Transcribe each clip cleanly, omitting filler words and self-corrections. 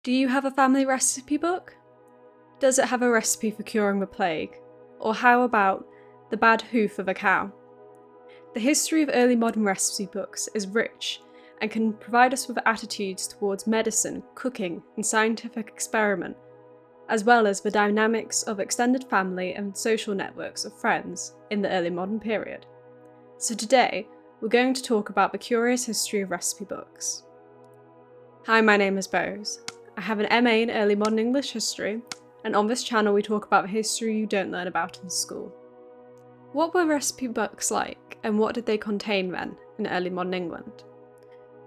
Do you have a family recipe book? Does it have a recipe for curing the plague? Or how about the bad hoof of a cow? The history of early modern recipe books is rich and can provide us with attitudes towards medicine, cooking, and scientific experiment, as well as the dynamics of extended family and social networks of friends in the early modern period. So today, we're going to talk about the curious history of recipe books. Hi, my name is Bose. I have an MA in Early Modern English History, and on this channel we talk about the history you don't learn about in school. What were recipe books like, and what did they contain then, in early modern England?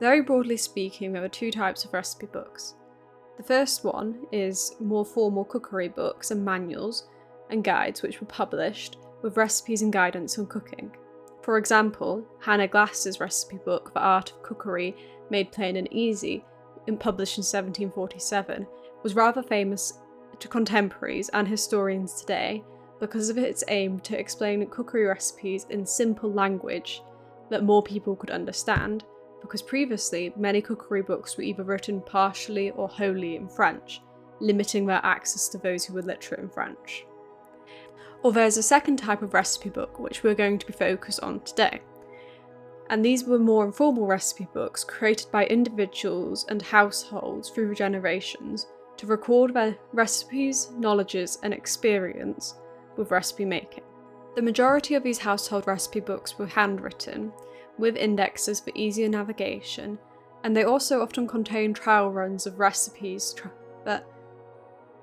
Very broadly speaking, there were two types of recipe books. The first one is more formal cookery books and manuals and guides which were published with recipes and guidance on cooking. For example, Hannah Glass's recipe book, The Art of Cookery Made Plain and Easy, published in 1747, was rather famous to contemporaries and historians today because of its aim to explain cookery recipes in simple language that more people could understand, because previously many cookery books were either written partially or wholly in French, limiting their access to those who were literate in French. Or there's a second type of recipe book which we're going to be focused on today. And these were more informal recipe books created by individuals and households through generations to record their recipes, knowledges, and experience with recipe making. The majority of these household recipe books were handwritten, with indexes for easier navigation, and they also often contain trial runs of recipes that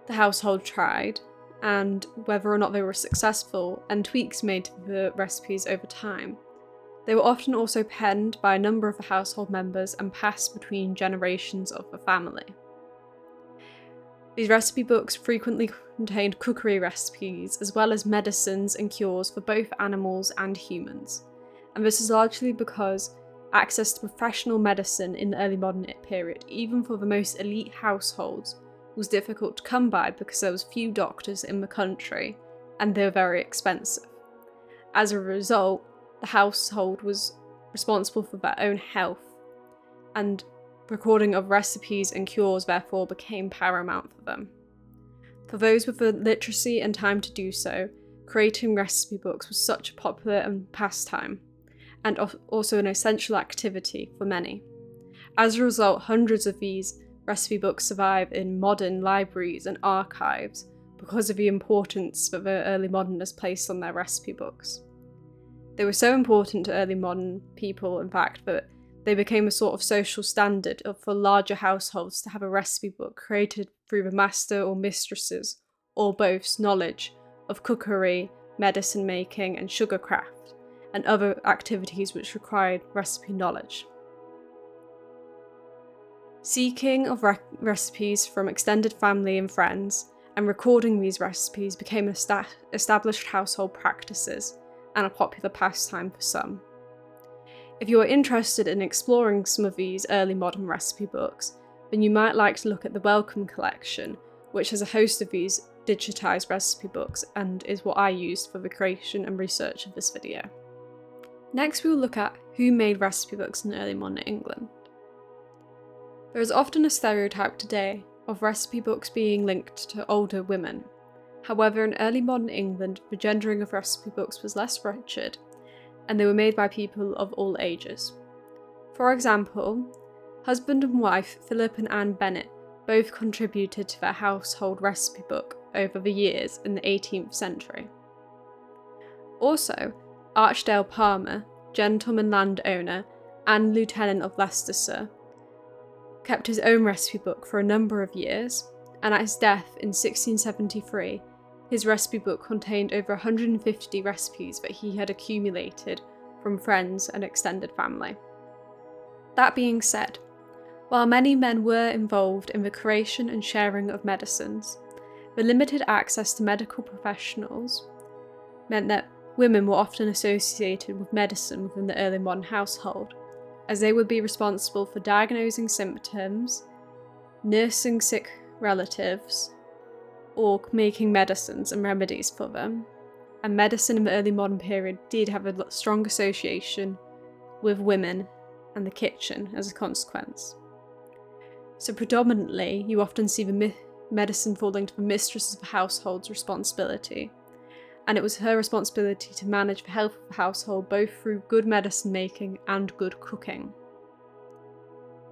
the household tried, and whether or not they were successful, and tweaks made to the recipes over time. They were often also penned by a number of the household members and passed between generations of the family. These recipe books frequently contained cookery recipes as well as medicines and cures for both animals and humans, and this is largely because access to professional medicine in the early modern period, even for the most elite households, was difficult to come by because there was few doctors in the country and they were very expensive. As a result, the household was responsible for their own health, and recording of recipes and cures therefore became paramount for them. For those with the literacy and time to do so, creating recipe books was such a popular pastime, and also an essential activity for many. As a result, hundreds of these recipe books survive in modern libraries and archives because of the importance that the early modernists placed on their recipe books. They were so important to early modern people, in fact, that they became a sort of social standard for larger households to have a recipe book created through the master or mistresses, or both's knowledge of cookery, medicine making, and sugarcraft, and other activities which required recipe knowledge. Seeking of recipes from extended family and friends, and recording these recipes became established household practices, and a popular pastime for some. If you are interested in exploring some of these early modern recipe books, then you might like to look at the Wellcome collection, which has a host of these digitised recipe books and is what I used for the creation and research of this video. Next we will look at who made recipe books in early modern England. There is often a stereotype today of recipe books being linked to older women. However, in early modern England, the gendering of recipe books was less rigid, and they were made by people of all ages. For example, husband and wife Philip and Anne Bennet both contributed to their household recipe book over the years in the 18th century. Also, Archdale Palmer, gentleman landowner and Lieutenant of Leicestershire, kept his own recipe book for a number of years, and at his death in 1673, his recipe book contained over 150 recipes that he had accumulated from friends and extended family. That being said, while many men were involved in the creation and sharing of medicines, the limited access to medical professionals meant that women were often associated with medicine within the early modern household, as they would be responsible for diagnosing symptoms, nursing sick relatives, or making medicines and remedies for them, and medicine in the early modern period did have a strong association with women and the kitchen as a consequence. So predominantly, you often see the medicine falling to the mistress of the household's responsibility. And it was her responsibility to manage the health of the household both through good medicine making and good cooking.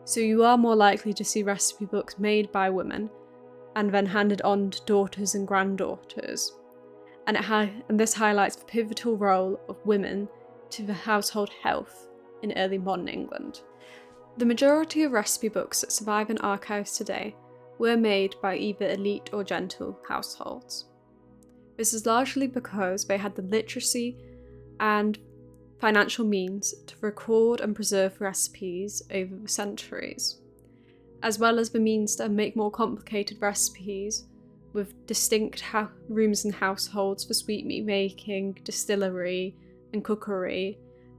So you are more likely to see recipe books made by women and then handed on to daughters and granddaughters. And this highlights the pivotal role of women to the household health in early modern England. The majority of recipe books that survive in archives today were made by either elite or genteel households. This is largely because they had the literacy and financial means to record and preserve recipes over the centuries, as well as the means to make more complicated recipes with distinct rooms and households for sweetmeat making, distillery, and cookery,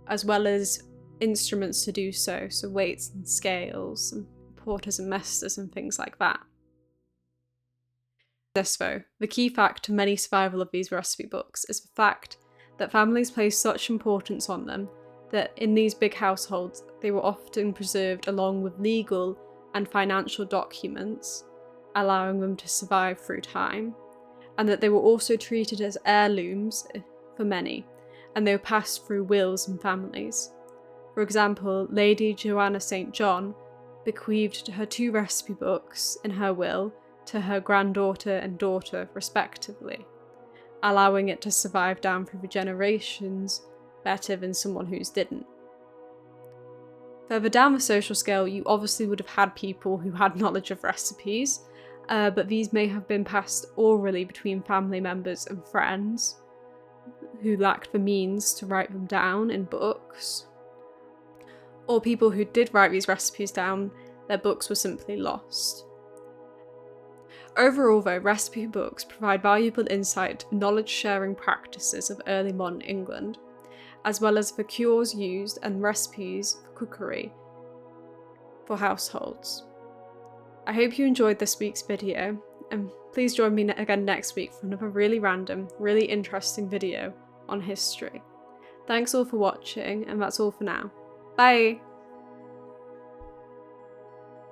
as well as instruments to do so, so weights and scales, and porters and mesters and things like that. This though, the key fact to many survival of these recipe books is the fact that families placed such importance on them that in these big households they were often preserved along with legal and financial documents, allowing them to survive through time, and that they were also treated as heirlooms for many, and they were passed through wills and families. For example, Lady Joanna St. John bequeathed her 2 recipe books in her will to her granddaughter and daughter respectively, allowing it to survive down through the generations better than someone whose didn't. Further down the social scale, you obviously would have had people who had knowledge of recipes, but these may have been passed orally between family members and friends who lacked the means to write them down in books. Or people who did write these recipes down, their books were simply lost. Overall though, recipe books provide valuable insight to knowledge-sharing practices of early modern England, as well as the cures used and recipes for cookery for households. I hope you enjoyed this week's video, and please join me again next week for another really random, really interesting video on history. Thanks all for watching, and that's all for now. Bye!